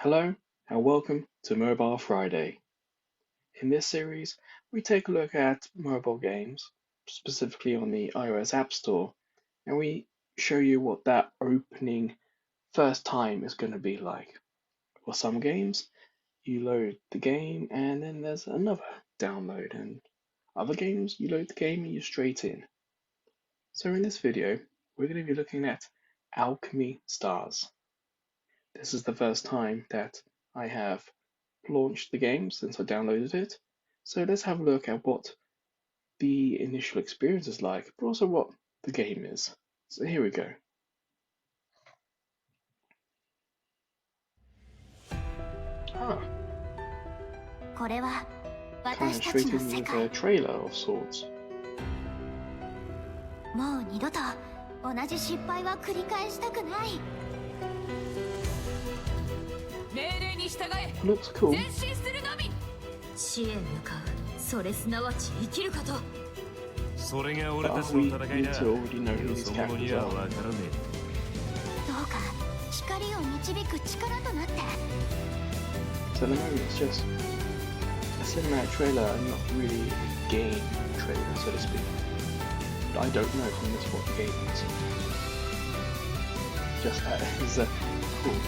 Hello and welcome to Mobile Friday. In this series, we take a look at mobile games, specifically on the iOS App Store, and we show you what that opening first time is going to be like. For some games, you load the game and then there's another download, and other games, you load the game and you're straight in. So in this video, we're going to be looking at Alchemy Stars. This is the first time that I have launched the game since I downloaded it. So let's have a look at what the initial experience is like, but also what the game is. So here we go. Ah, kind of straight in with a trailer of sorts. もう二度と同じ失敗は繰り返したくない。命令に従え。Looks cool. 前進するのみ。死へ向かう。それすなわち生きること。それが俺たちの戦いだ。その後には分からねえ。どうか光を導く力となって。So at the moment it's just a cinematic trailer and not really a game trailer, so to speak. I don't know from this what the game is. Just that it is a cool trailer.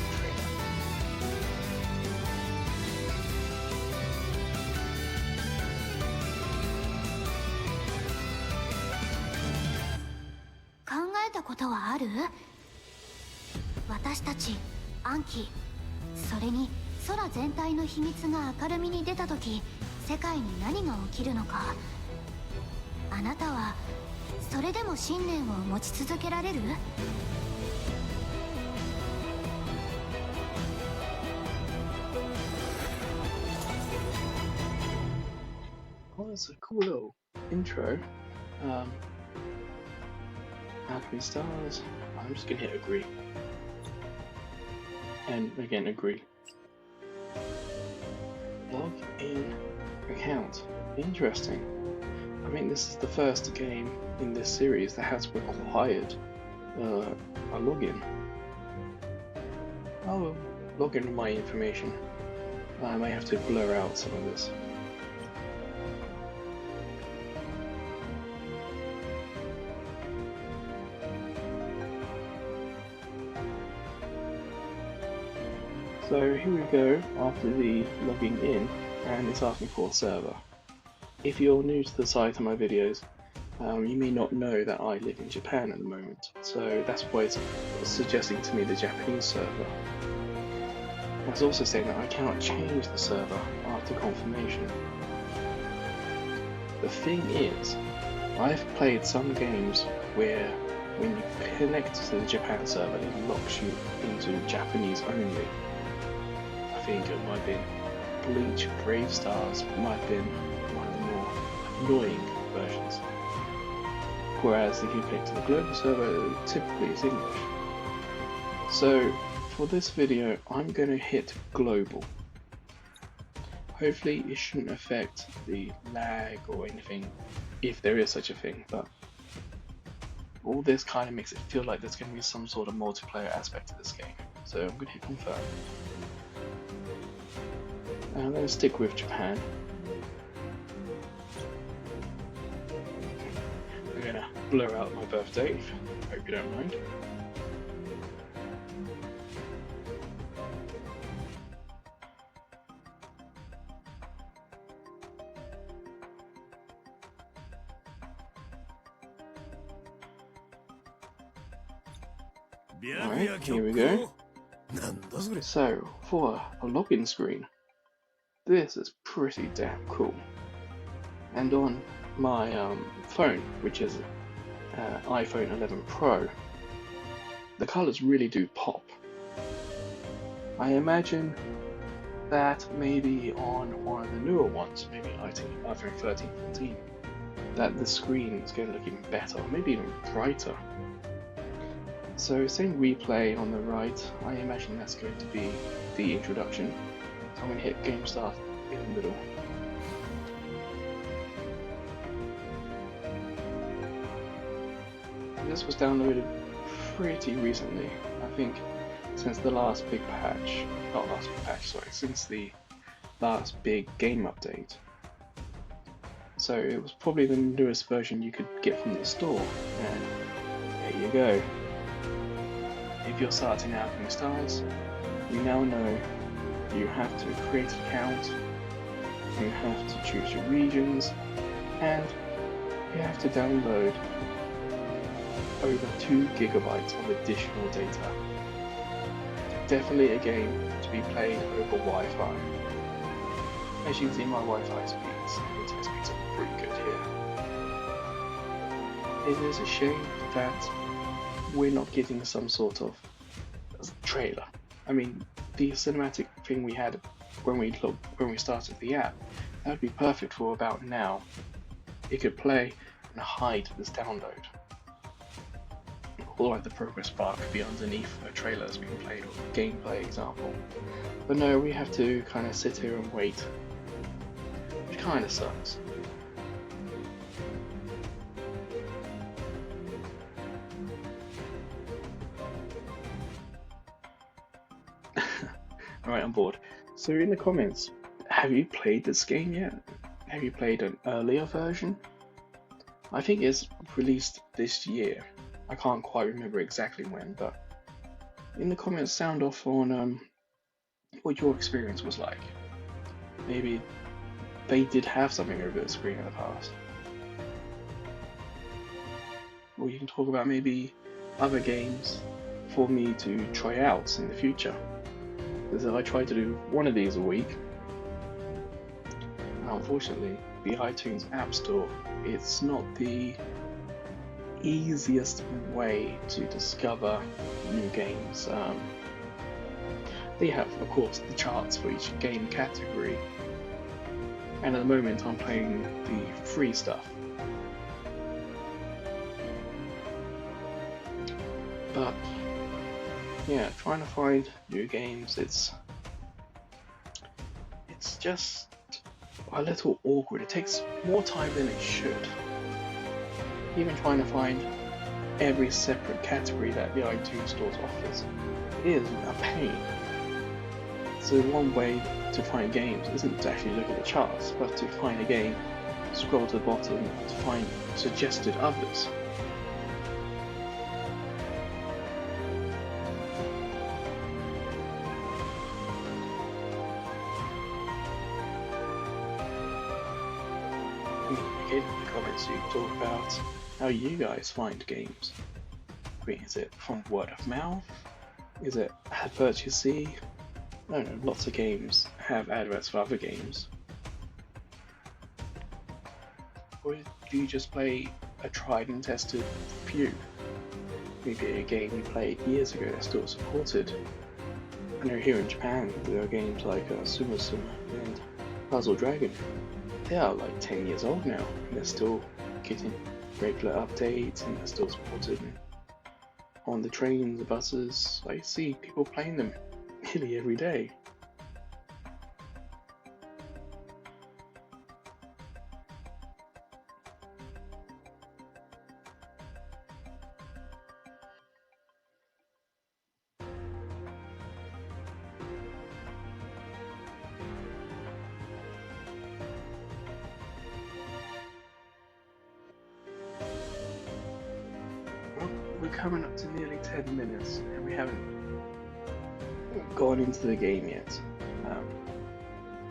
Thought ある？私たち暗記、それに空全体の秘密が明るみに出たとき、世界に何が起きるのか。あなたはそれでも信念を持ち続けられる？Oh, that's a cool little intro. Alchemy Stars. I'm just gonna hit agree. And again, agree. Log in account. Interesting. I mean, this is the first game in this series that has required a login. I'll log in with my information. I may have to blur out some of this. So here we go after the logging in, and it's asking for a server. If you're new to the site and my videos, you may not know that I live in Japan at the moment, so that's why it's suggesting to me the Japanese server. It's also saying that I cannot change the server after confirmation. The thing is, I've played some games where when you connect to the Japan server, it locks you into Japanese only. I think it might have been Bleach Brave Stars, might have been one of the more annoying versions. Whereas if you connect to the global server, typically it's English. So for this video, I'm going to hit global. Hopefully it shouldn't affect the lag or anything, if there is such a thing, but all this kind of makes it feel like there's going to be some sort of multiplayer aspect to this game. So I'm going to hit confirm. And I'm going to stick with Japan. I'm going to blur out my birthday, hope you don't mind. Alright, here we go. So, for a login screen, this is pretty damn cool. And on my phone, which is iPhone 11 Pro, the colours really do pop. I imagine that maybe on one of the newer ones, maybe iPhone 13, 14, that the screen is going to look even better, or maybe even brighter. So saying replay on the right, I imagine that's going to be the introduction. So I'm going to hit game start in the middle. This was downloaded pretty recently. I think since the last big patch, not last big patch, sorry, since the last big game update. So it was probably the newest version you could get from the store, and there you go. If you're starting Alchemy Stars, we now know you have to create an account, you have to choose your regions, and you have to download over 2 gigabytes of additional data. Definitely a game to be played over Wi-Fi. As you can see, my Wi-Fi speeds and internet speeds are pretty good here. It is a shame that we're not getting some sort of trailer. I mean, the cinematic thing we had when we started the app, that would be perfect for about now. It could play and hide this download. Or like the progress bar could be underneath a trailer as being played or a gameplay example. But no, we have to kind of sit here and wait. Which kind of sucks. Alright, I'm bored. So in the comments, have you played this game yet? Have you played an earlier version? I think it's released this year. I can't quite remember exactly when, but in the comments sound off on what your experience was like. Maybe they did have something over the screen in the past. Or you can talk about maybe other games for me to try out in the future. Because I try to do one of these a week. And unfortunately, the iTunes App Store, it's not the easiest way to discover new games. They have, of course, the charts for each game category, and at the moment I'm playing the free stuff. But yeah, trying to find new games, it's just a little awkward. It takes more time than it should. Even trying to find every separate category that the iTunes Store offers is a pain. So one way to find games isn't to actually look at the charts, but to find a game, scroll to the bottom to find suggested others. In the comments you can talk about how you guys find games. I mean, is it from word of mouth? Is it adverts you see? I don't know, lots of games have adverts for other games. Or do you just play a tried and tested few? Maybe a game you played years ago that's still supported. I know here in Japan there are games like Suma Suma and Puzzle Dragon. They are like 10 years old now, and they're still getting regular updates, and they're still supported on the trains, the buses. I see people playing them nearly every day. We're coming up to nearly 10 minutes and we haven't gone into the game yet.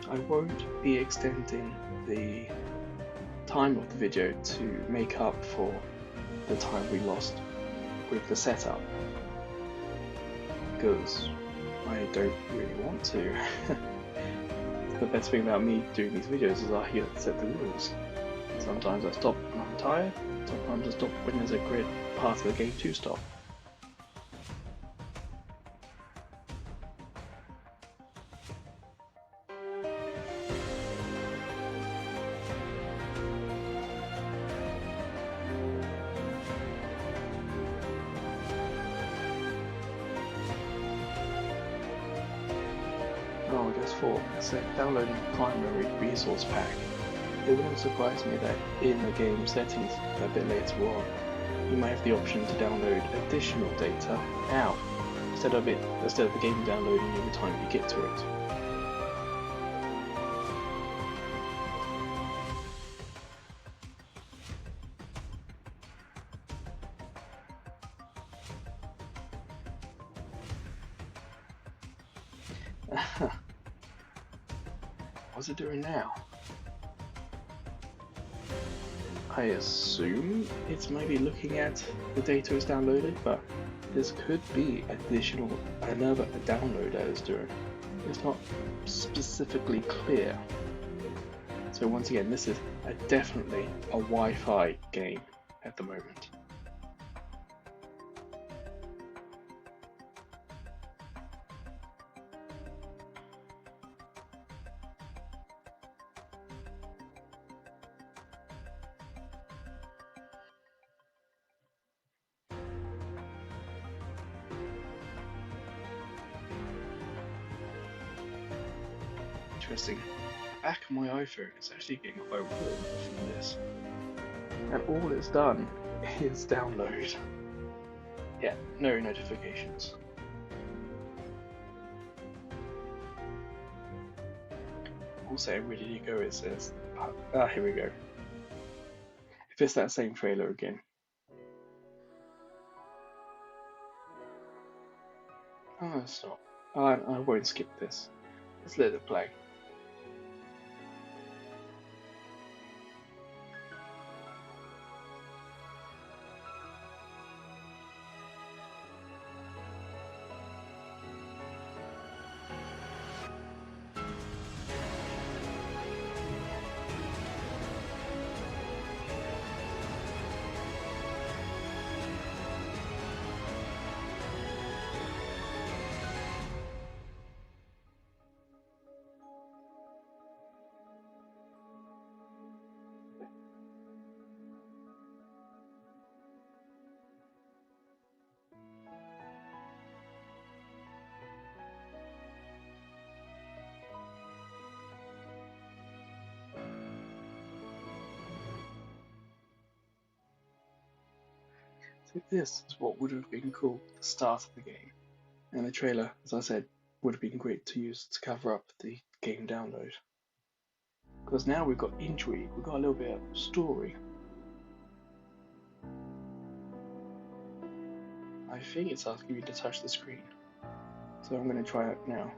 I won't be extending the time of the video to make up for the time we lost with the setup, because I don't really want to. The best thing about me doing these videos is I here to set the rules. Sometimes I stop when I'm tired, sometimes I stop when there's a great part of the game to stop. Oh, I guess 4. So downloading primary resource pack. It wouldn't surprise me that in the game settings a bit later on, you might have the option to download additional data. Now, this instead of the game downloading every time you get to it. What's it doing now? I assume it's maybe looking at the data is downloaded, but this could be another download that is doing. It's not specifically clear. So once again, this is definitely a Wi-Fi game at the moment. Interesting. The back of my iPhone is actually getting quite warm from this. And all it's done is download. Yeah, no notifications. Also, ready to go, it says. Here we go. If it's that same trailer again. Oh, stop. I won't skip this. Let's let it play. So this is what would have been called the start of the game. And the trailer, as I said, would have been great to use to cover up the game download. Because now we've got intrigue, we've got a little bit of story. I think it's asking me to touch the screen. So I'm going to try it now.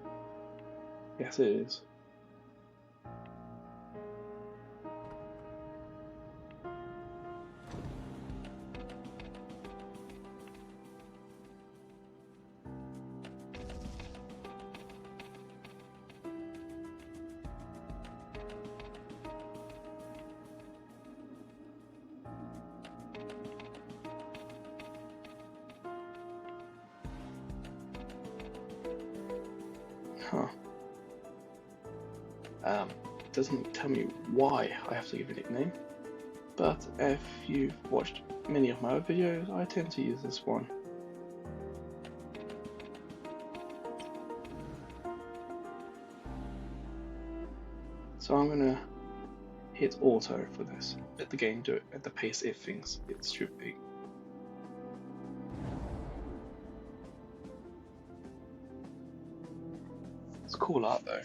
Yes, it is. Huh. Doesn't tell me why I have to give it a nickname, but if you've watched many of my other videos, I tend to use this one. So I'm gonna hit auto for this. Let the game do it at the pace it thinks it should be. It's cool art though.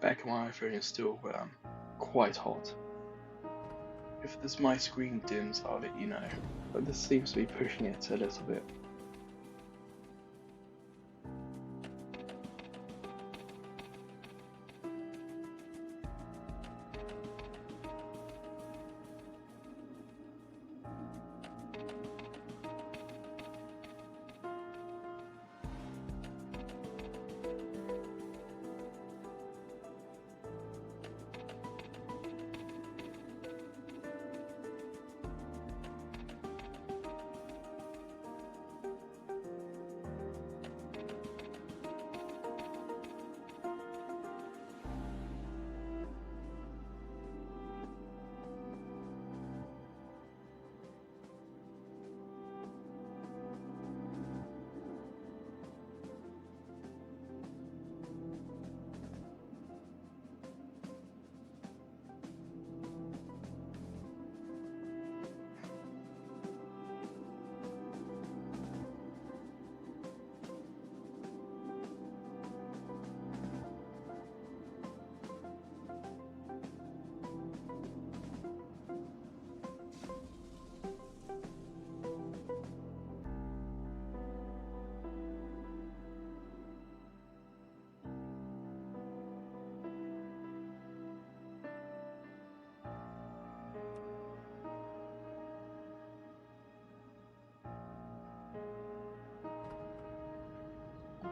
Back of my iPhone is still quite hot. If my screen dims, I'll let you know, but this seems to be pushing it a little bit.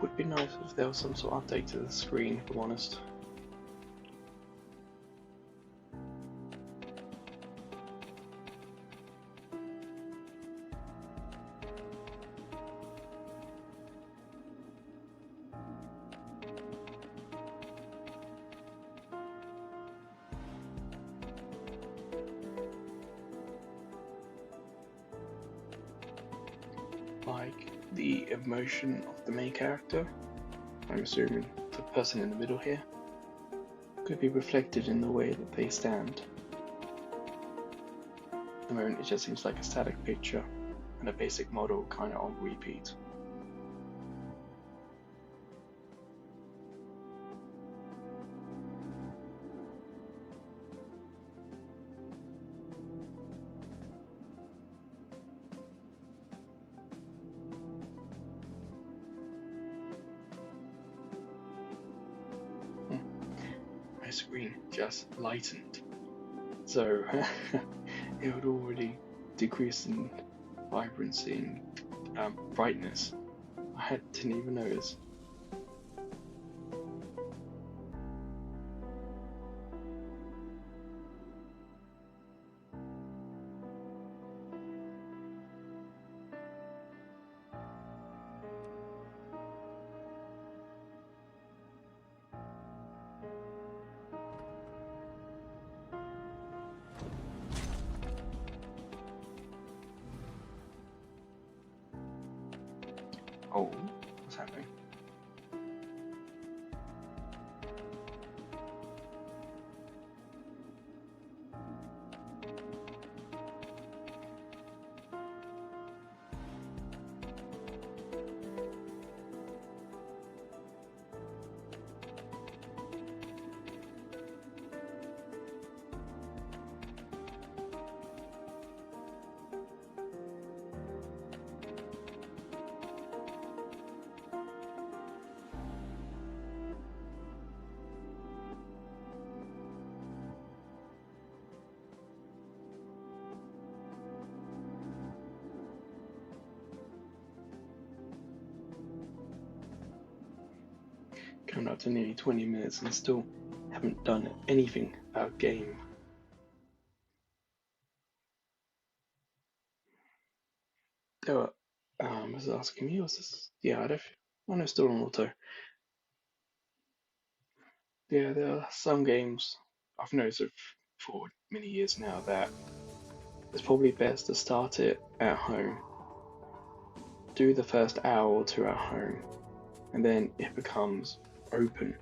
would be nice if there was some sort of update to the screen, if I'm honest. Like the emotion of the main character, I'm assuming the person in the middle here, could be reflected in the way that they stand. At the moment it just seems like a static picture and a basic model kind of on repeat. My screen just lightened, so it would already decrease in vibrancy and brightness. I didn't even notice. Oh, what's happening? Coming up to nearly 20 minutes and still haven't done anything about game. Oh, was it asking me? Was this? Yeah, I don't. Oh no, still on auto. Yeah, there are some games I've noticed for many years now that it's probably best to start it at home, do the first hour or two at home, and then it becomes open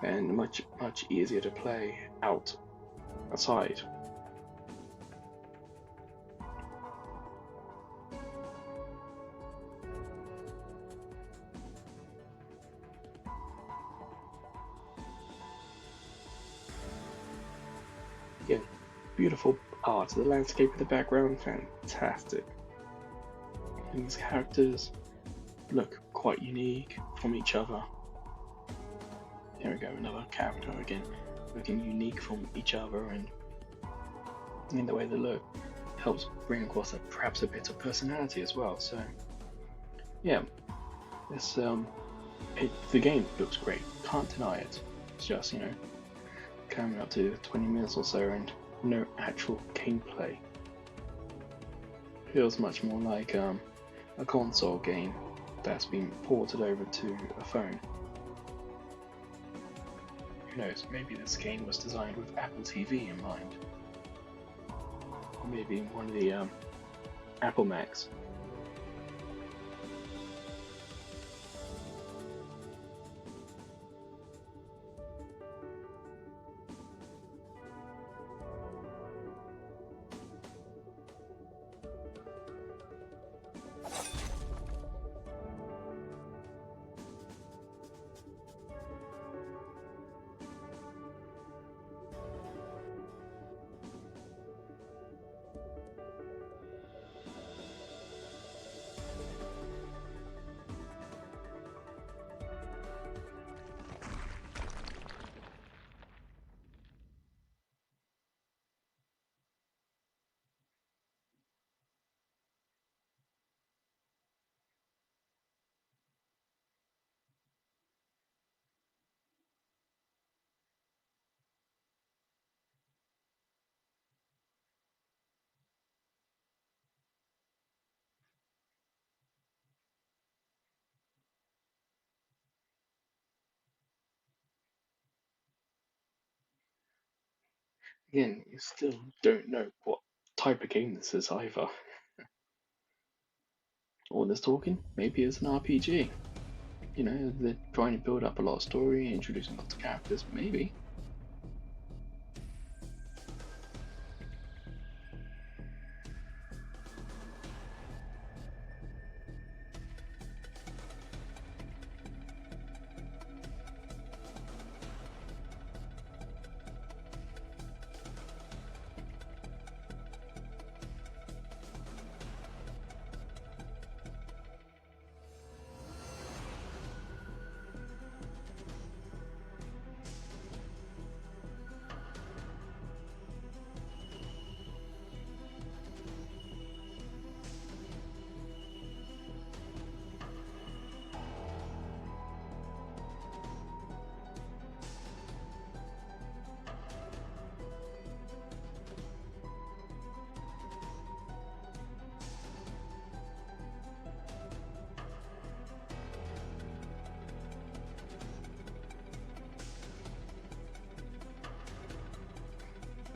and much easier to play outside. Again, beautiful art. The landscape in the background, fantastic. And these characters look quite unique from each other. Here we go, another character again, looking unique from each other, and in the way they look helps bring across perhaps a bit of personality as well. So yeah, this the game looks great, can't deny it. It's just, you know, coming up to 20 minutes or so and no actual gameplay. Feels much more like a console game that's been ported over to a phone. Who knows, maybe this game was designed with Apple TV in mind. Or maybe one of the Apple Macs. Again, you still don't know what type of game this is either. All this talking, maybe it's an RPG. You know, they're trying to build up a lot of story, introducing lots of characters, maybe.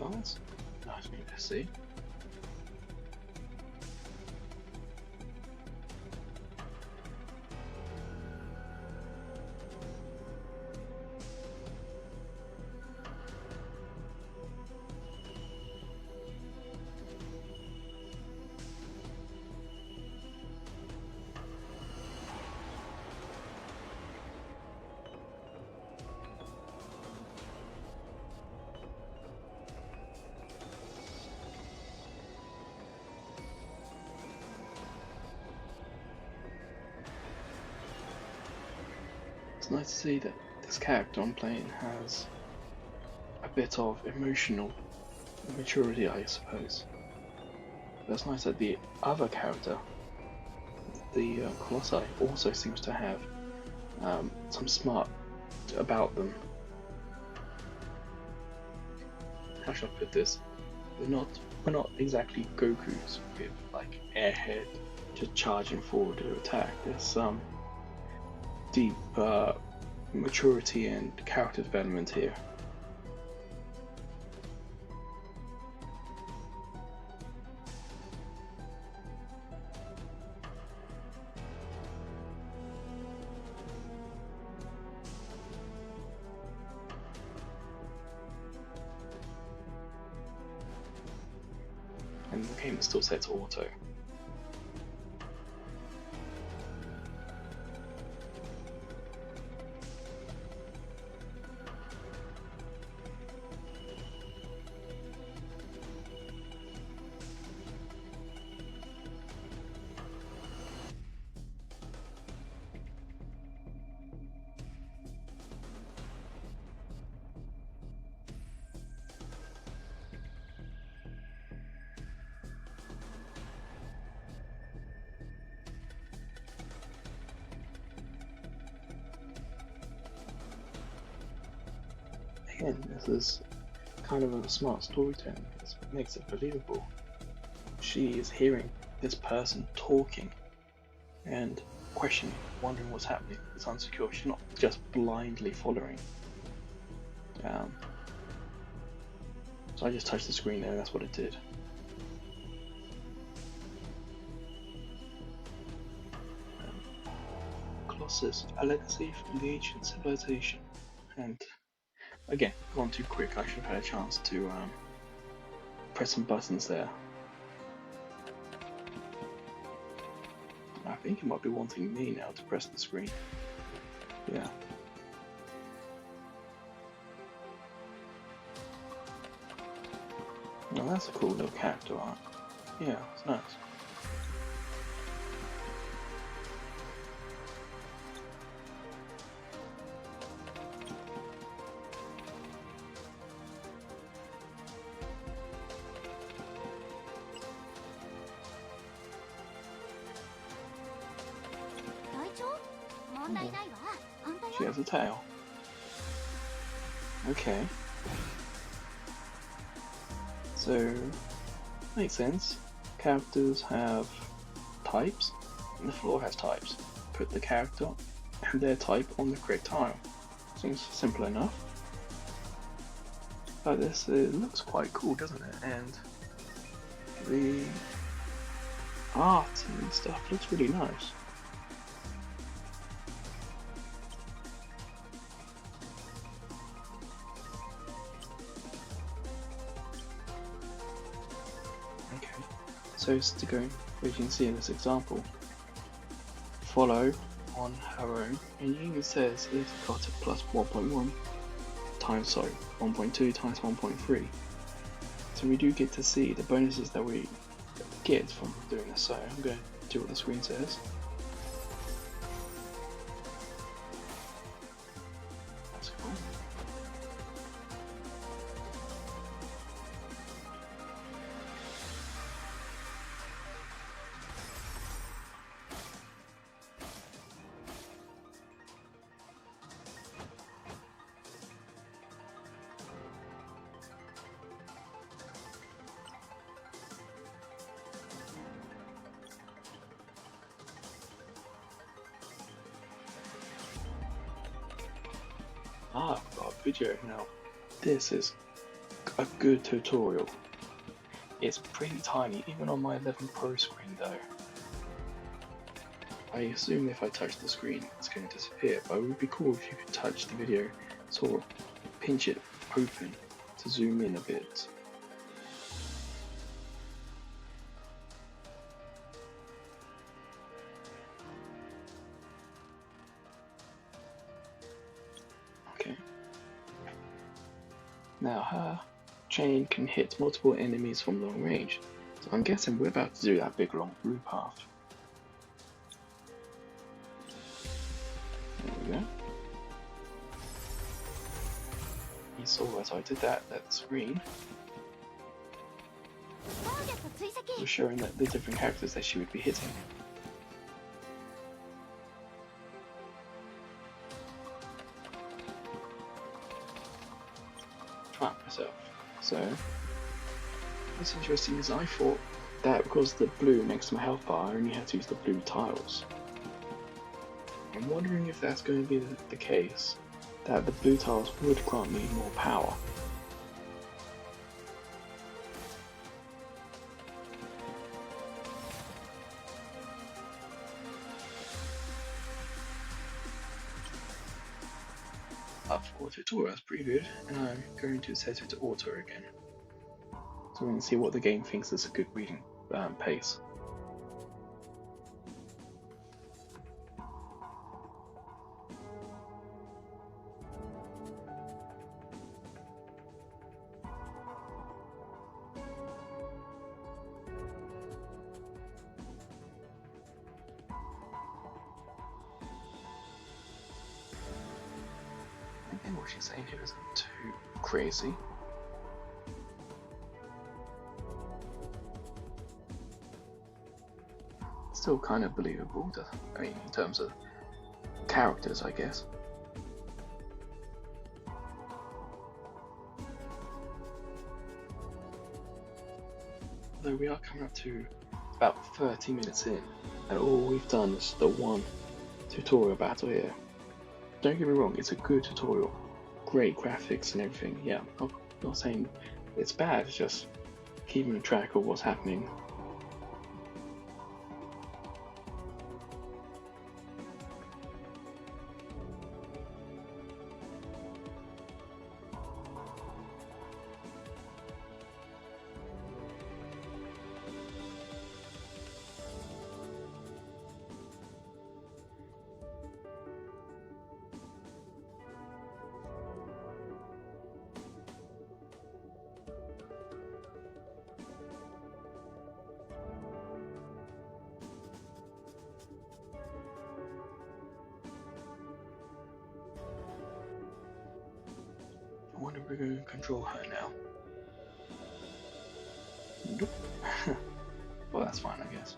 Oh, that's nice thing to see. It's nice to see that this character I'm playing has a bit of emotional maturity, I suppose. But it's nice that the other character, the Colossi, also seems to have some smart about them. How should I put this? We're not exactly Goku's with like airhead just charging forward to attack. There's some deep maturity and character development here. And the game is still set to auto. Again, this is kind of a smart storytelling. This makes it believable. She is hearing this person talking and questioning, wondering what's happening. It's unsecure. She's not just blindly following. So I just touched the screen there, and that's what it did. Colossus, a legacy from the ancient civilization. And again, gone too quick. I should have had a chance to press some buttons there. I think it might be wanting me now to press the screen. Yeah. Well, that's a cool little character art. Yeah, it's nice. She has a tail. Okay. So, makes sense. Characters have types, and the floor has types. Put the character and their type on the correct tile. Seems simple enough. But this it looks quite cool, doesn't it? And the art and stuff looks really nice. Okay, so to go, as you can see in this example, follow on her own, and it even says it's got a plus 1.1 times, sorry, 1.2 times 1.3. So we do get to see the bonuses that we get from doing this. So I'm going to do what the screen says. That's cool. Ah, I've got a video now. This is a good tutorial. It's pretty tiny, even on my 11 Pro screen though. I assume if I touch the screen it's going to disappear, but it would be cool if you could touch the video, sort of pinch it open to zoom in a bit. Okay. Now her chain can hit multiple enemies from long range, so I'm guessing we're about to do that big long blue path. There we go. You saw as I did that screen was showing that the different characters that she would be hitting. Trap myself. So what's interesting is I thought that because the blue next to my health bar, I only had to use the blue tiles. I'm wondering if that's going to be the case, that the blue tiles would grant me more power. I've got tutorial as previewed, and I'm going to set it to auto again, so we can see what the game thinks is a good reading pace. I think what she's saying here isn't too crazy. Still kind of believable, I mean, in terms of characters, I guess. Although we are coming up to about 30 minutes in, and all we've done is the one tutorial battle here. Don't get me wrong, it's a good tutorial, great graphics and everything. Yeah, I'm not saying it's bad, it's just keeping track of what's happening. I wonder if we're going to control her now. Nope. Well, that's fine, I guess.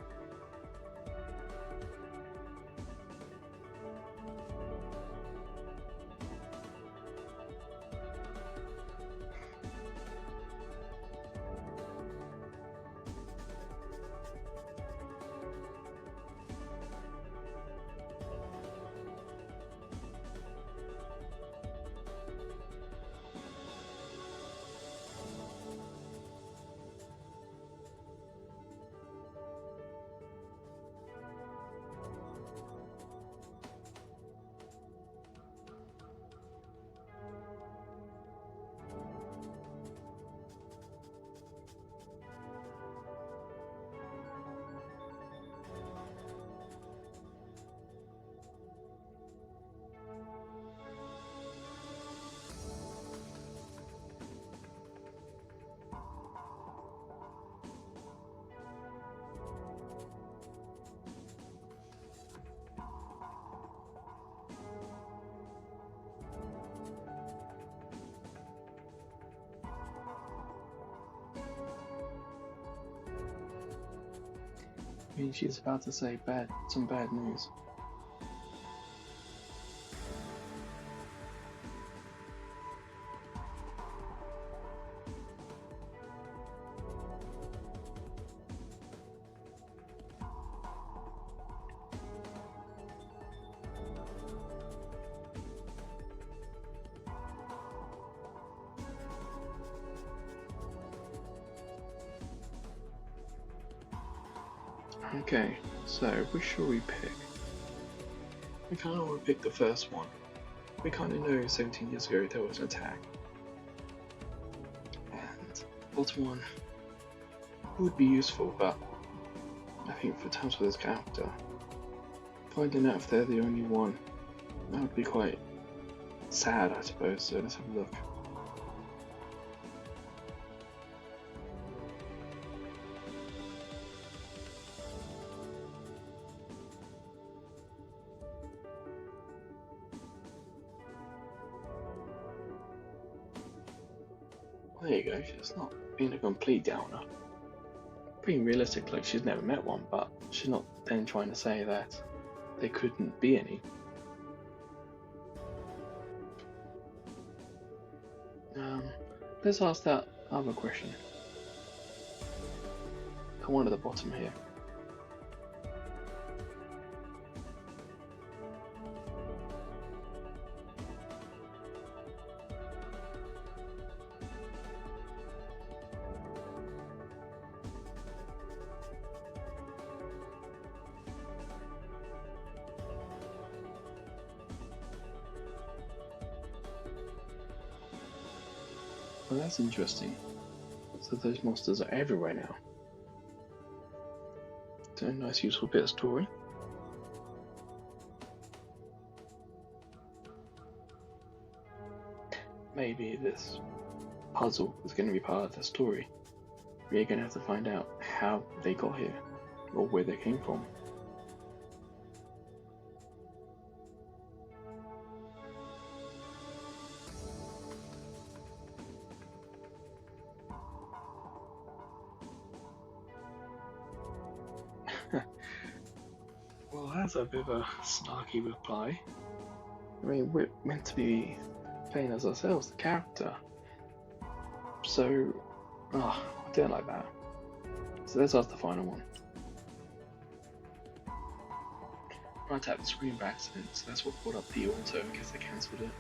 I mean, she's about to say some bad news. Okay, so which should we pick? We kind of want to pick the first one. We kind of know 17 years ago there was an attack. And the bottom one would be useful, but I think for times with this character, finding out if they're the only one, that would be quite sad, I suppose. So let's have a look. There you go, she's not being a complete downer. Being realistic, like she's never met one, but she's not then trying to say that there couldn't be any. Let's ask that other question. The one at the bottom here. Well, that's interesting. So those monsters are everywhere now. So a nice useful bit of story. Maybe this puzzle is going to be part of the story. We're going to have to find out how they got here, or where they came from. Well, that's a bit of a snarky reply. I mean, we're meant to be playing as ourselves, the character. So, I don't like that. So let's ask the final one. I tapped the screen by accident, so that's what brought up the auto in case I cancelled it.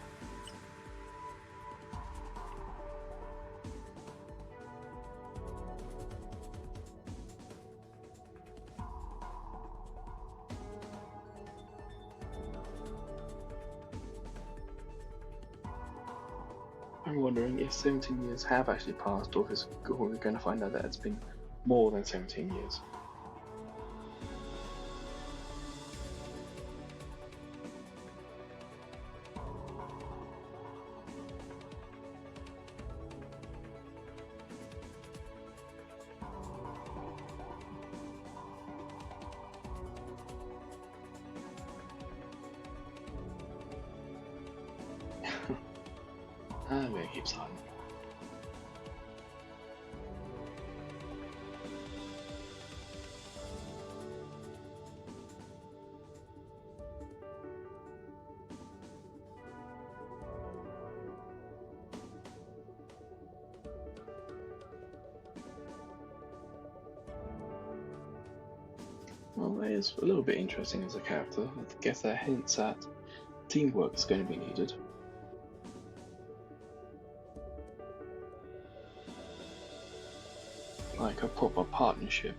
I'm wondering if 17 years have actually passed, or if we're going to find out that it's been more than 17 years. I'm going to keep silent. Well, that is a little bit interesting as a character. I guess that hints at teamwork is going to be needed. Like a proper partnership.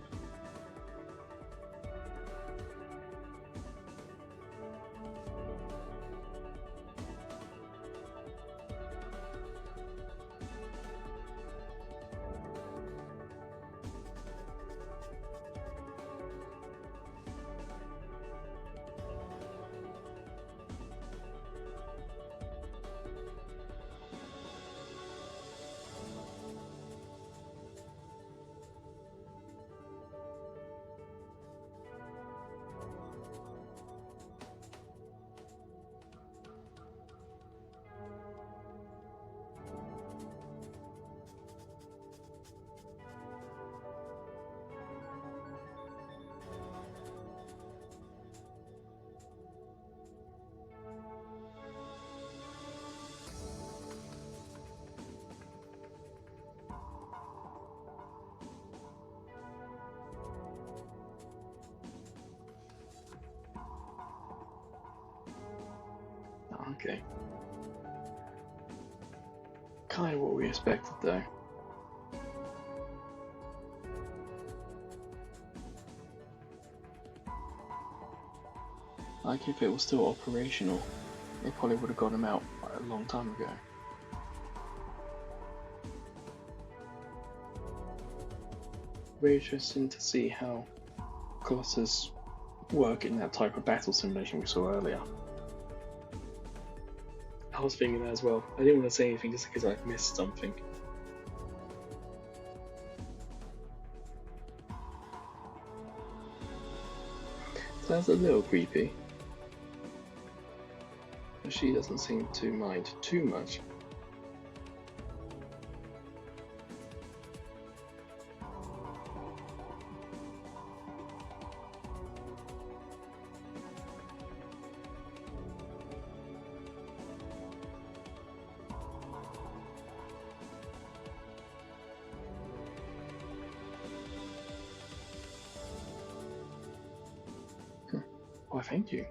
Okay. Kind of what we expected, though. Like, if it was still operational, they probably would have got him out a long time ago. Very interesting to see how Colossus work in that type of battle simulation we saw earlier. I was thinking that as well. I didn't want to say anything just because I missed something. So that's a little creepy. But she doesn't seem to mind too much. Why, thank you.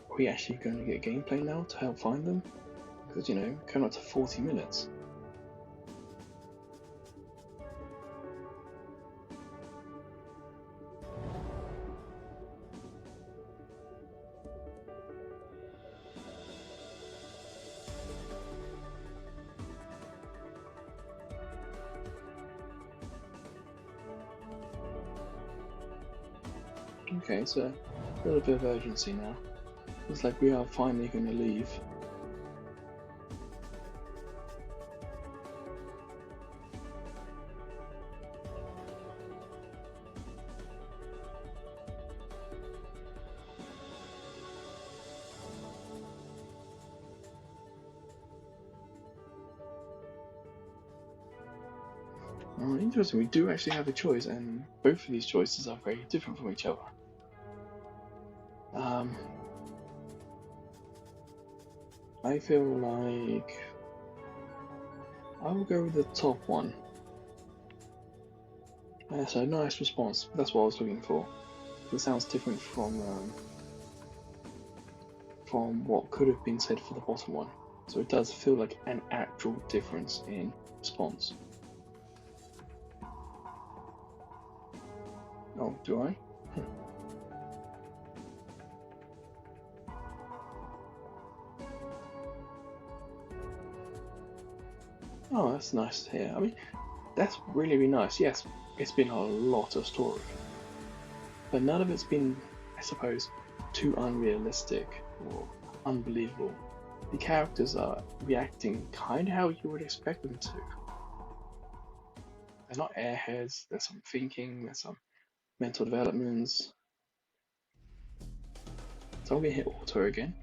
Are we actually going to get gameplay now to help find them? Because, you know, coming up to 40 minutes. Okay, so a little bit of urgency now. Looks like we are finally going to leave. Interesting, we do actually have a choice, and both of these choices are very different from each other. I feel like I will go with the top one. That's a nice response. That's what I was looking for. It sounds different from what could have been said for the bottom one. So it does feel like an actual difference in response. Oh, do I? Oh, that's nice to hear. I mean, that's really, really nice. Yes, it's been a lot of story. But none of it's been, I suppose, too unrealistic or unbelievable. The characters are reacting kind of how you would expect them to. They're not airheads, there's some thinking, there's some mental developments. So I'm gonna hit auto again.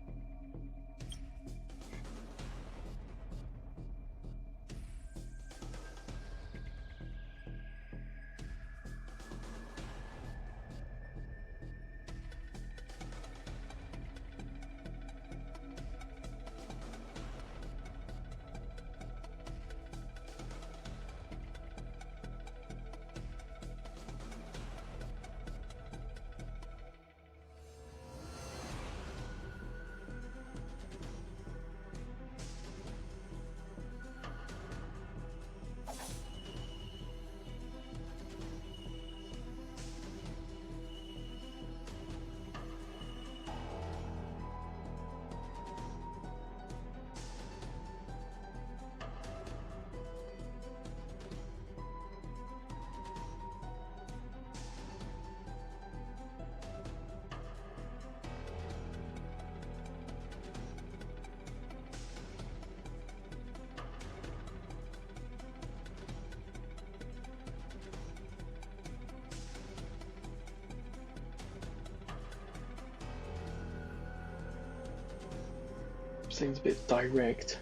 Seems a bit direct.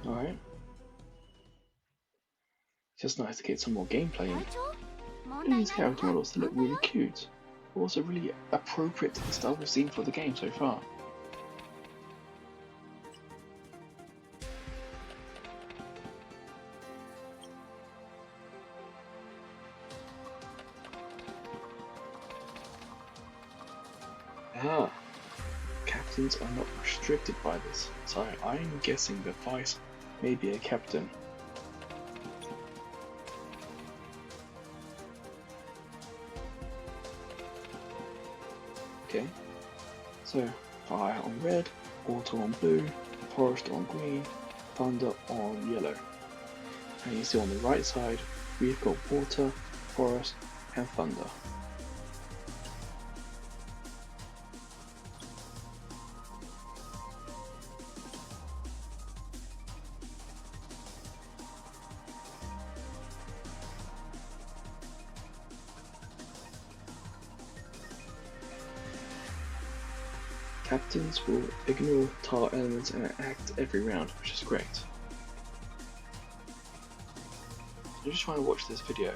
Alright. Just nice to get some more gameplay in. And these character models look really cute, but also really appropriate to the stuff we've seen for the game so far. Ah, captains are not restricted by this, so I'm guessing the vice may be a captain. Okay, so fire on red, water on blue, forest on green, thunder on yellow. And you see on the right side, we've got water, forest, and thunder. Captains will ignore tile elements and act every round, which is great. You're just trying to watch this video.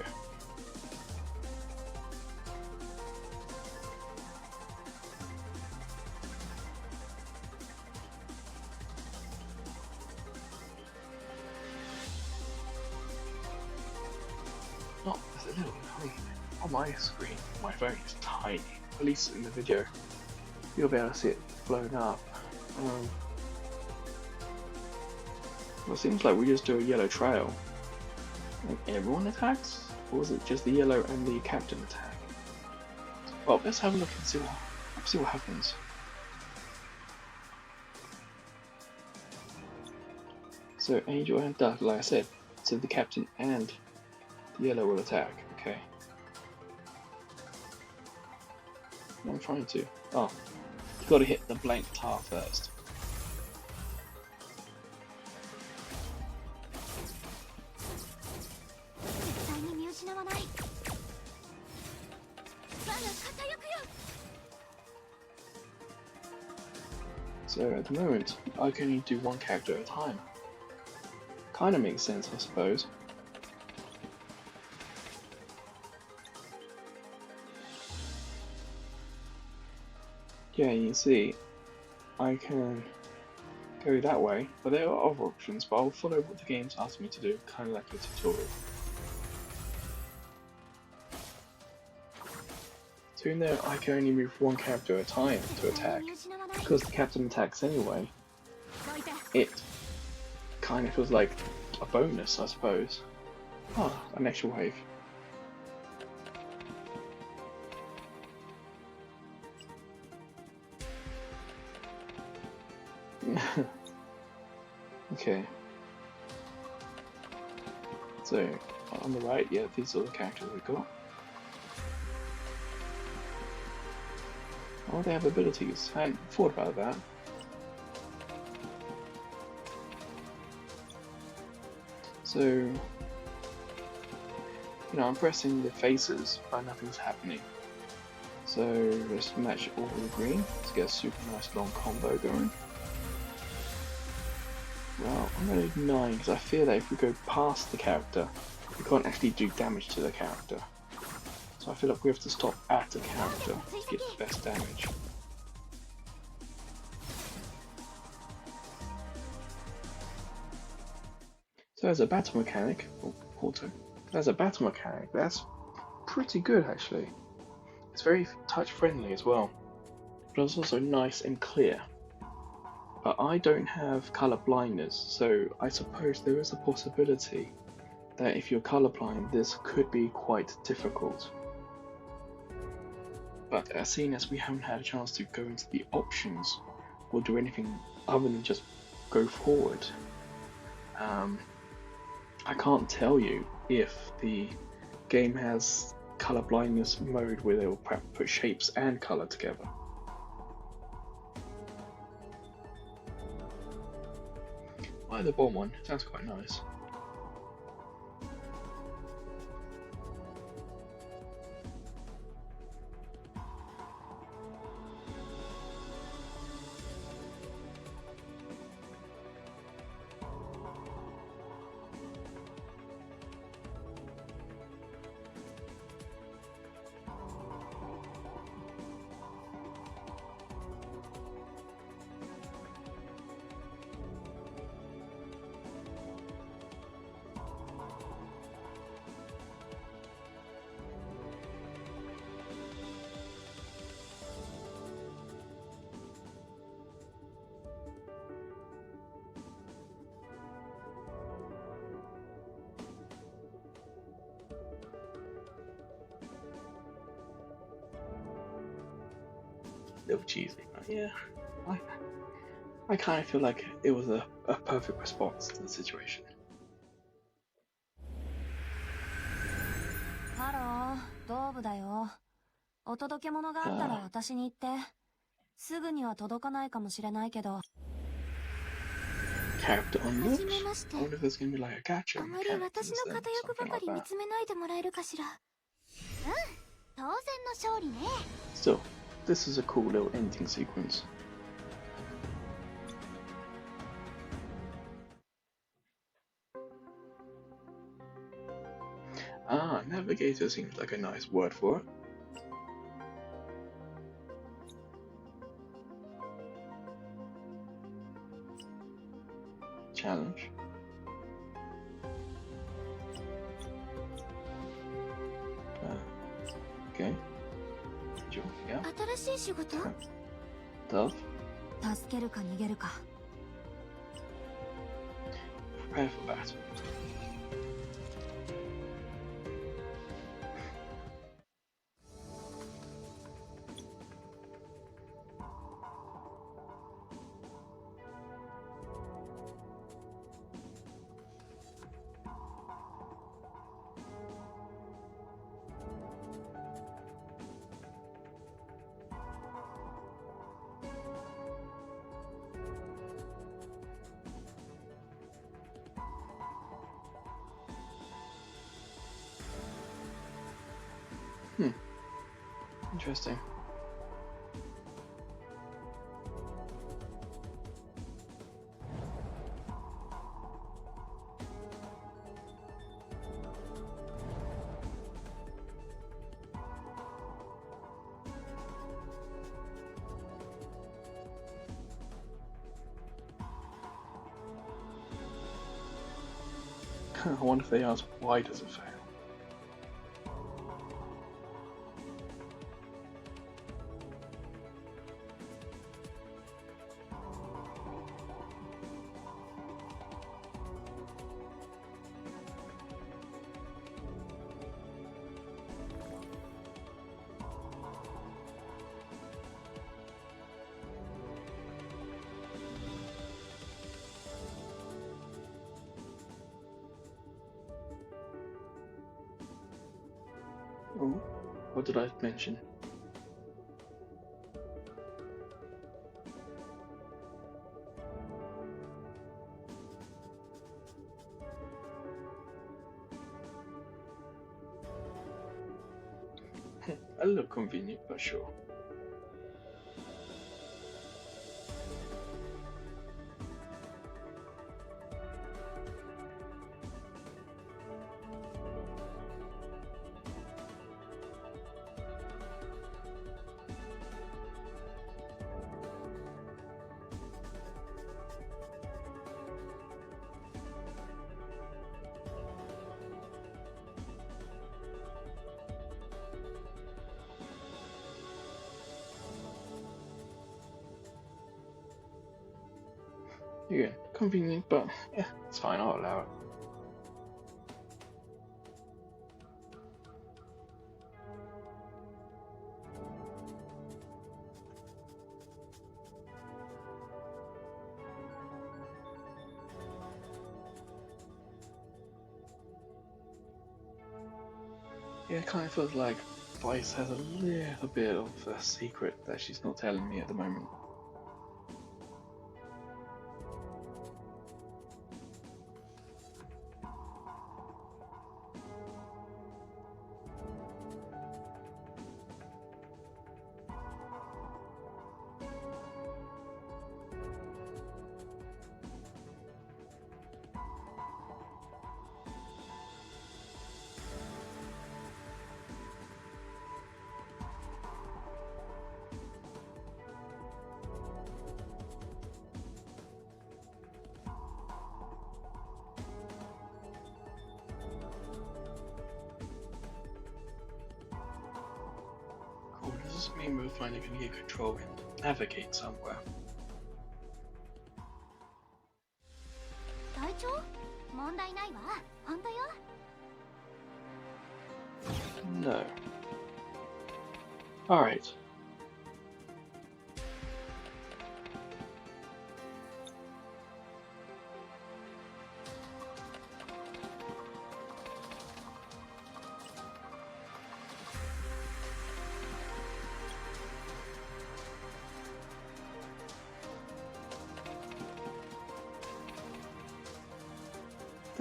Not as a little on my screen. My phone is tiny. At least in the video, you'll be able to see it blown up. Well, it seems like we just do a yellow trail. And everyone attacks? Or was it just the yellow and the captain attack? Well, let's have a look and see what happens. So Angel and Duck, like I said, so the captain and the yellow will attack. Okay. I'm trying to. Oh, you've got to hit the blank tile first. So at the moment, I can only do one character at a time. Kinda makes sense, I suppose. Yeah, you see, I can go that way, but there are other options, but I'll follow what the game's asked me to do, kinda like a tutorial. So even though I can only move one character at a time to attack, because the captain attacks anyway, it kind of feels like a bonus, I suppose. Ah, an extra wave. Okay. So, on the right, yeah, these are the characters we got. Oh, they have abilities. I hadn't thought about that. So, you know, I'm pressing the faces, but nothing's happening. So, let's match all the green to get a super nice long combo going. Well, I'm going to do 9 because I fear that if we go past the character, we can't actually do damage to the character. So I feel like we have to stop at the character to get the best damage. So as a battle mechanic, that's pretty good actually. It's very touch friendly as well, but it's also nice and clear. But I don't have colour blindness, so I suppose there is a possibility that if you're colourblind, this could be quite difficult. But as seeing as we haven't had a chance to go into the options or do anything other than just go forward, I can't tell you if the game has colour blindness mode where they will put shapes and colour together. I like the bomb one, sounds quite nice. little cheesy, but yeah, I, I kind of feel like it was a perfect response to the situation. ハロー、ドーブだよ。お届け物があったら私に言って。すぐには届かないかもしれないけど。Character は unlocked. じめまして。 I wonder if there's gonna be like a gacha あまり mechanic to 私 this の then, 片役ば something か like り見 that. つめないでもらえるかしら。当然の勝利ね。 Still, this is a cool little ending sequence. Ah, navigator seems like a nice word for it. Challenge. Okay. Sure, yeah. 新しい仕事？ Tough. 助けるか逃げるか。 Prepare for battle. Interesting. I wonder if they ask why does it fail? Oh, what did I mention? A little convenient, but sure. Again, convenient, but yeah, it's fine, I'll allow it. Yeah, it kind of feels like Vice has a little bit of a secret that she's not telling me at the moment. Cool, does this mean we're finally going to get control and navigate somewhere? 隊長？問題ないわ。本当よ。 No. Alright.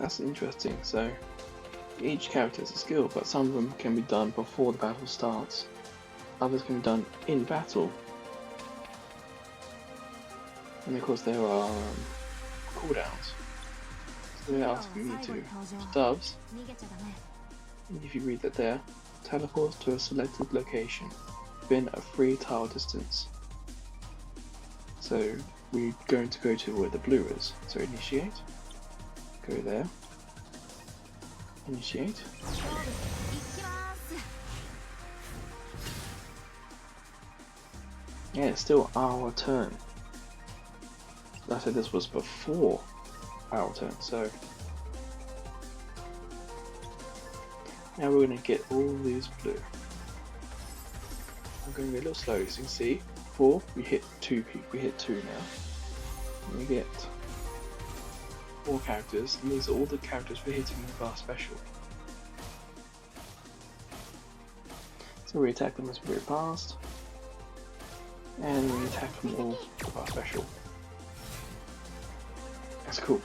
that's interesting. So each character has a skill, but some of them can be done before the battle starts. Others can be done in battle. And of course there are cooldowns. So they're asking me to doves. And if you read that there, teleport to a selected location within a 3 tile distance. So we're going to go to where the blue is. So initiate, go there, initiate. Yeah, it's still our turn. I said this was before our turn, so now we're going to get all these blue. I'm going to be a little slow, as you can see. Before we hit 2 now. And we get 4 characters, and these are all the characters we're hitting with our special. So we attack them as we go past, and we attack them all with our special. That's cool.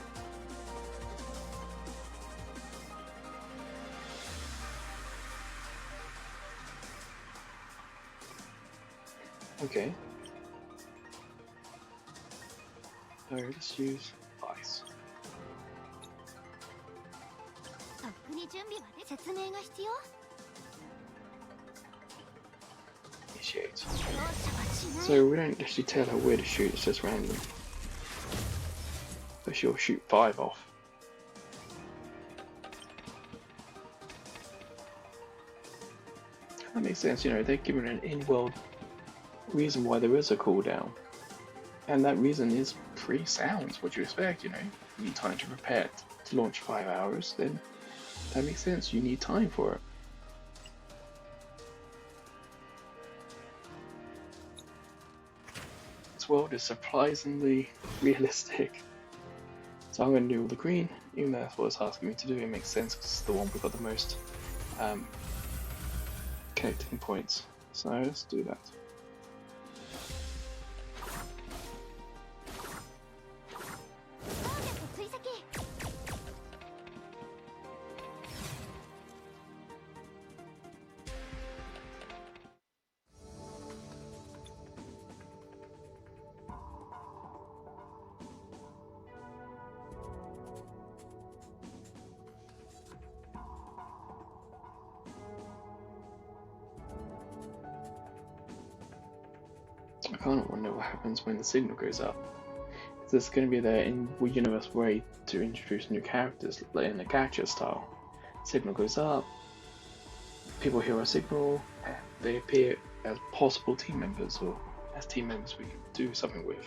Okay. So let's use ice. Initiate. So we don't actually tell her where to shoot, it's just random. So she'll shoot 5 off. That makes sense, you know, they're given an in-world reason why there is a cooldown. And that reason is pretty sound. What you expect, you know. You need time to prepare to launch 5 hours, then that makes sense, you need time for it. This world is surprisingly realistic. So I'm going to do all the green, even though that's what it's asking me to do. It makes sense because it's the one we've got the most connecting points. So let's do that. I kind of wonder what happens when the signal goes up. Is this going to be the universe way to introduce new characters in a gacha style? Signal goes up, people hear a signal, and they appear as possible team members, or as team members we can do something with.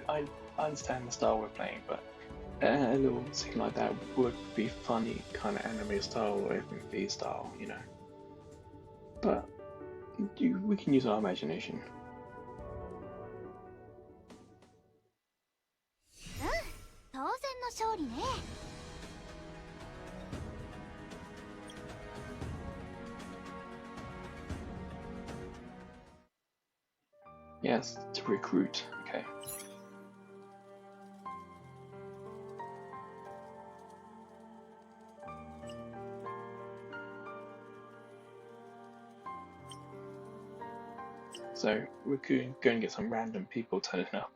I understand the style we're playing, but a little scene like that would be funny, kind of anime style or FMV style, you know. But we can use our imagination. Yes, to recruit. Okay. So we're going to get some random people turning up.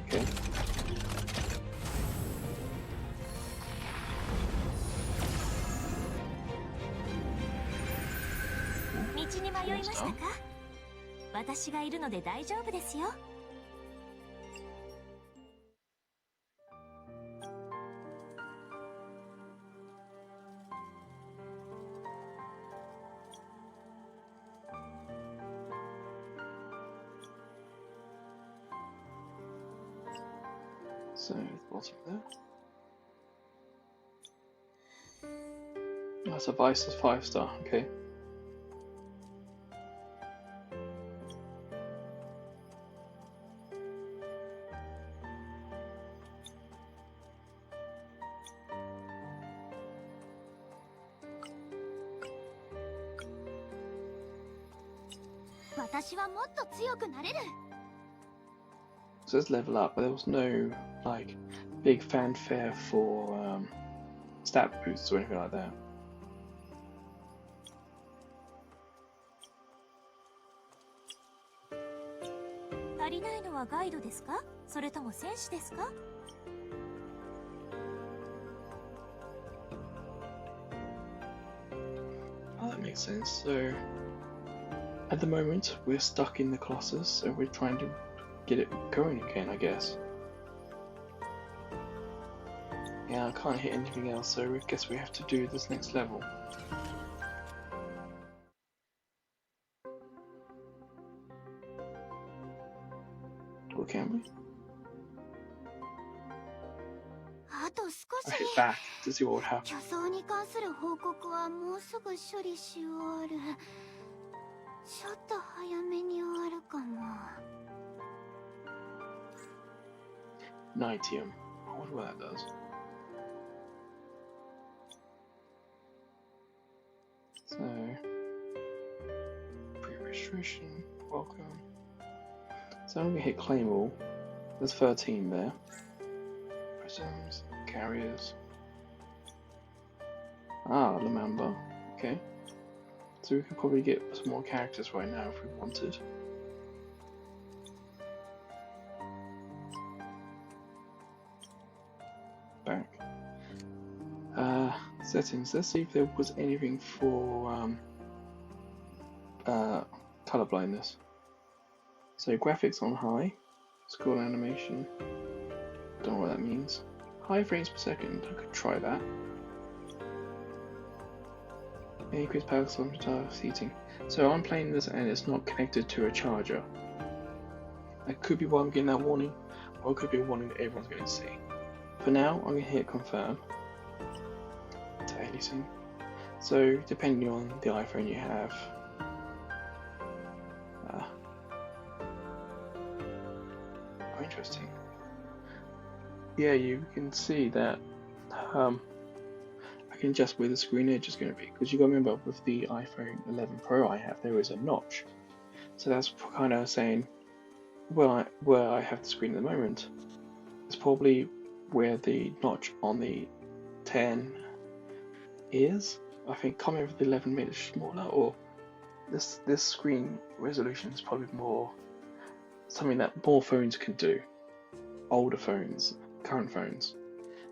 Okay. 私がいるので大丈夫ですよ。So, what's there? That's a Vice is 5-star, okay. So let's level up, but there was no like big fanfare for stat boosts or anything like that. Oh, that makes sense. So at the moment we're stuck in the Colossus, so we're trying to get it going again, I guess. Yeah, I can't hit anything else, so I guess we have to do this next level. Or can we? I hit back to see what would happen. 巨像に関する報告はもうすぐ処理し終わる。ちょっと早めに終わるかも。Nitium. I wonder what that does. So, pre-registration, welcome. So I'm gonna hit claim all. There's 13 there. Prisms, carriers. Ah, remember. Okay. So we could probably get some more characters right now if we wanted. Back. Settings. Let's see if there was anything for color blindness. So graphics on high. Scroll animation. Don't know what that means. High frames per second. I could try that. Increase power consumption seating. So I'm playing this and it's not connected to a charger. That could be why I'm getting that warning, or it could be a warning that everyone's going to see. For now, I'm going to hit confirm to anything. So depending on the iPhone you have, oh, interesting. Yeah, you can see that I can adjust where the screen edge is going to be, because you got to remember with the iPhone 11 Pro I have, there is a notch. So that's kind of saying where I have the screen at the moment. It's probably where the notch on the 10 is. I think coming with the 11 made it smaller, or this screen resolution is probably more something that more phones can do. Older phones, current phones.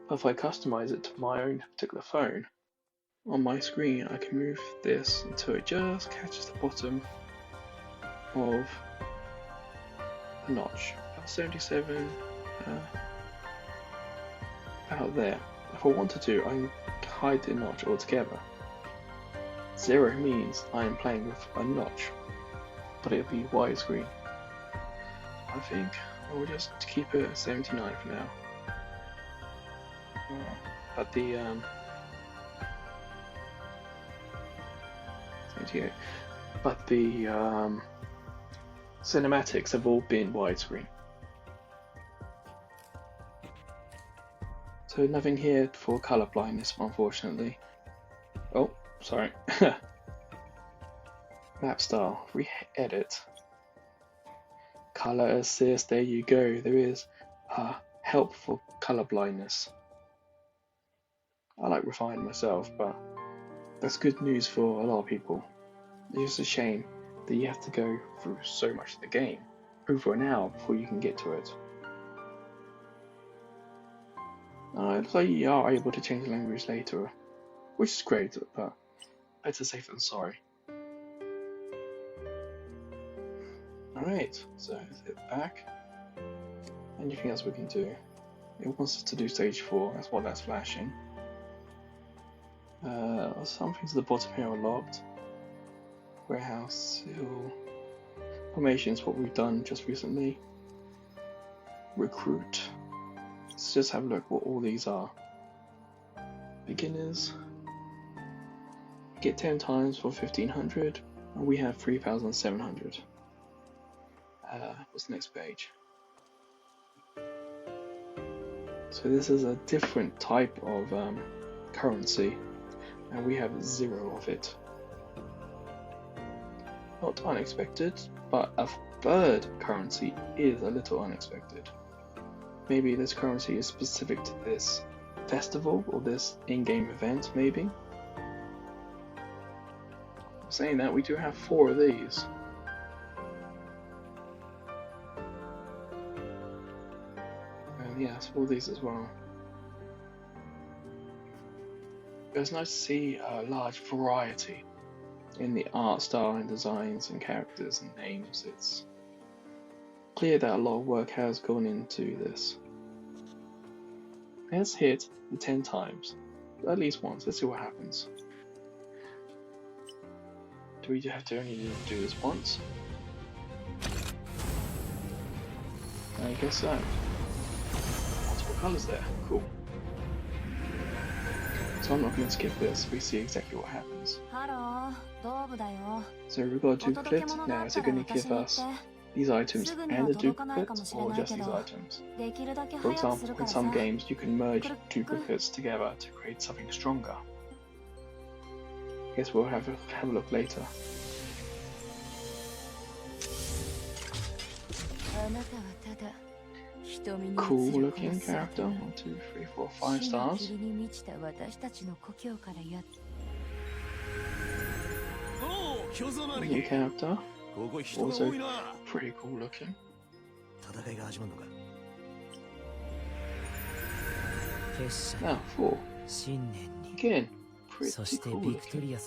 But if I customize it to my own particular phone, on my screen I can move this until it just catches the bottom of a notch. About 77, about there. If I wanted to, I can hide the notch altogether. 0 means I am playing with a notch, but it'll be widescreen. I think I will just keep it at 79 for now. But the 78. But the cinematics have all been widescreen. So nothing here for color blindness, unfortunately. Oh, sorry. Map style, re-edit. Color assist, there you go. There is help for color blindness. I like refine myself, but that's good news for a lot of people. It's just a shame that you have to go through so much of the game over an hour before you can get to it. It looks like you are able to change the language later, which is great, but better safe than sorry. Alright, so hit back. Anything else we can do? It wants us to do stage 4, that's what that's flashing. Some things at the bottom here are locked. Warehouse, Hill. Formation is what we've done just recently. Recruit. Let's just have a look what all these are. Beginners. Get 10 times for 1500. And we have 3700. What's the next page? So this is a different type of currency, and we have 0 of it. Not unexpected, but a third currency is a little unexpected. Maybe this currency is specific to this festival or this in-game event, maybe. Saying that, we do have 4 of these. And yes, 4 of these as well. It's nice to see a large variety in the art style and designs and characters and names. It's clear that a lot of work has gone into this. Let's hit the 10 times. At least once. Let's see what happens. Do we have to only do this once? I guess so. Multiple colours there. Cool. So I'm not going to skip this. We see exactly what happens. So we've got a duplicate. Now is it going to give us these items and a duplicate, or just these items? For example, in some games you can merge duplicates together to create something stronger. Guess we'll have a look later. Cool looking character. 1, 2, 3, 4, 5 stars. New character. Also pretty cool looking. Now 4. Again, pretty cool looking.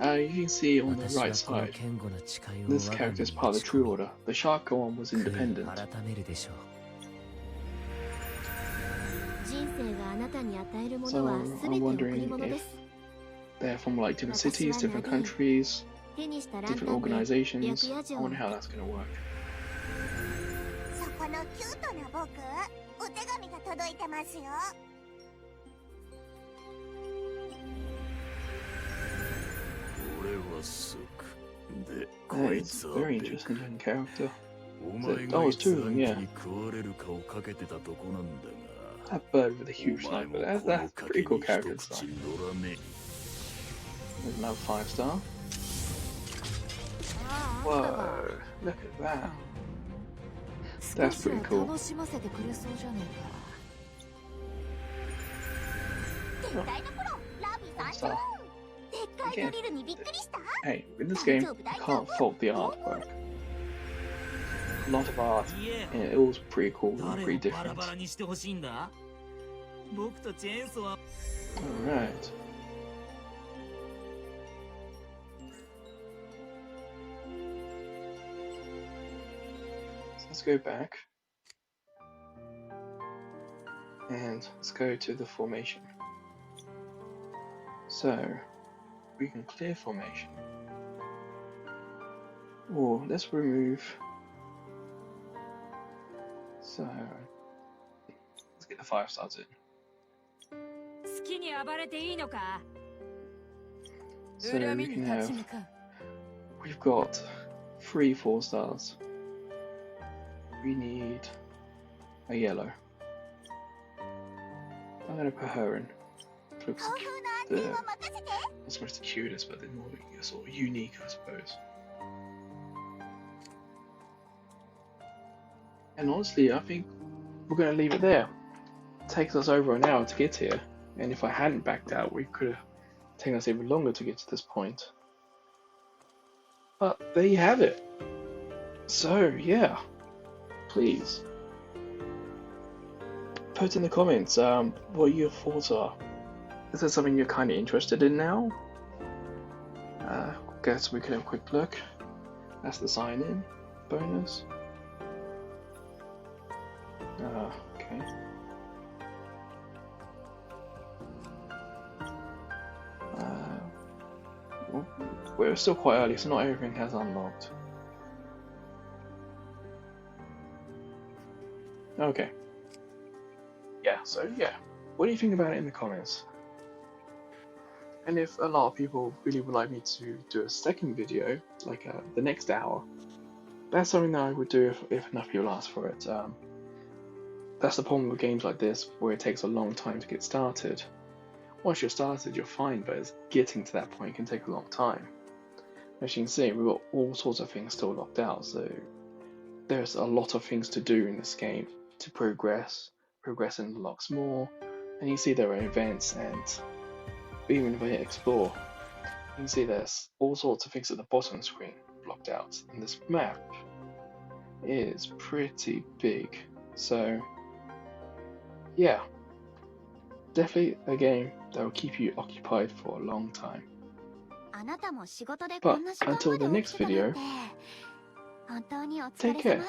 You can see on the right side, this character is part of the True Order. The Sharko one was independent. So I'm wondering if they're from like different cities, different countries, different organizations. I wonder how that's going to work. It's a very interesting looking character. Oh, it's 2 of them, yeah. That bird with a huge sniper, that's a pretty cool character design. There's another 5 star. Whoa, look at that. That's pretty cool. Oh. Star. Again. Hey, in this game, you can't fault the artwork. A lot of art, and it was pretty cool and pretty different. Alright. So let's go back. And let's go to the formation. So, we can clear formation. Or let's remove. So let's get the 5 stars in. So we can have. We've got 3 4 stars. We need a yellow. I'm gonna put her in. Looks not so much the cutest, but the more sort of unique, I suppose. And honestly, I think we're going to leave it there. It takes us over an hour to get here, and if I hadn't backed out, we could have taken us even longer to get to this point. But there you have it. So yeah, please put in the comments what your thoughts are. Is there something you're kind of interested in now? Guess we could have a quick look. That's the sign-in bonus. Okay. Well, we're still quite early, so not everything has unlocked. Okay. Yeah, so yeah. What do you think about it in the comments? And if a lot of people really would like me to do a second video, like the next hour, that's something that I would do if enough people ask for it. That's the problem with games like this, where it takes a long time to get started. Once you're started, you're fine, but it's getting to that point can take a long time. As you can see, we've got all sorts of things still locked out, so there's a lot of things to do in this game to progress and unlocks more. And you see there are events, and even if I hit explore, you can see there's all sorts of things at the bottom of the screen blocked out. And this map is pretty big, so yeah, definitely a game that will keep you occupied for a long time. But until the next video, take care.